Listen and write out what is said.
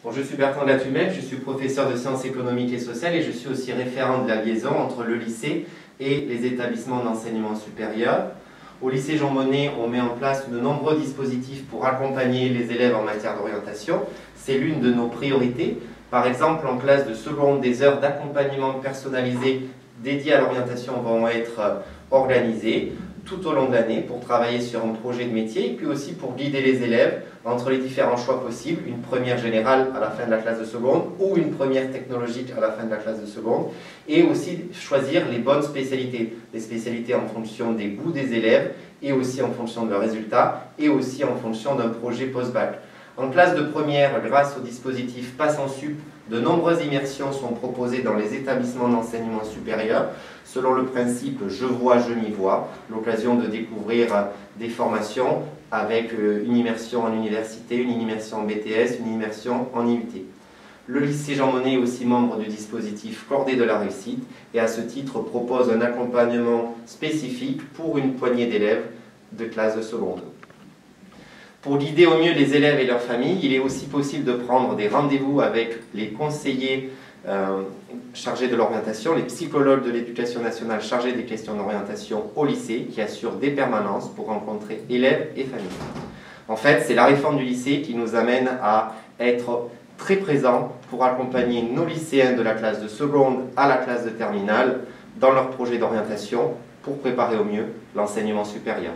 Bon, je suis Bertrand Latumel, je suis professeur de sciences économiques et sociales et je suis aussi référent de la liaison entre le lycée et les établissements d'enseignement supérieur. Au lycée Jean Monnet, on met en place de nombreux dispositifs pour accompagner les élèves en matière d'orientation. C'est l'une de nos priorités. Par exemple, en classe de seconde, des heures d'accompagnement personnalisées dédiées à l'orientation vont être organisées tout au long de l'année pour travailler sur un projet de métier et puis aussi pour guider les élèves entre les différents choix possibles, une première générale à la fin de la classe de seconde ou une première technologique à la fin de la classe de seconde, et aussi choisir les bonnes spécialités, des spécialités en fonction des goûts des élèves et aussi en fonction de leurs résultats et aussi en fonction d'un projet post-bac. En classe de première, grâce au dispositif Pass en Sup, de nombreuses immersions sont proposées dans les établissements d'enseignement supérieur, selon le principe « je vois, je m'y vois », l'occasion de découvrir des formations avec une immersion en université, une immersion en BTS, une immersion en IUT. Le lycée Jean Monnet est aussi membre du dispositif Cordée de la réussite et à ce titre propose un accompagnement spécifique pour une poignée d'élèves de classe de seconde. Pour guider au mieux les élèves et leurs familles, il est aussi possible de prendre des rendez-vous avec les conseillers chargés de l'orientation, les psychologues de l'éducation nationale chargés des questions d'orientation au lycée, qui assurent des permanences pour rencontrer élèves et familles. En fait, c'est la réforme du lycée qui nous amène à être très présents pour accompagner nos lycéens de la classe de seconde à la classe de terminale dans leur projet d'orientation pour préparer au mieux l'enseignement supérieur.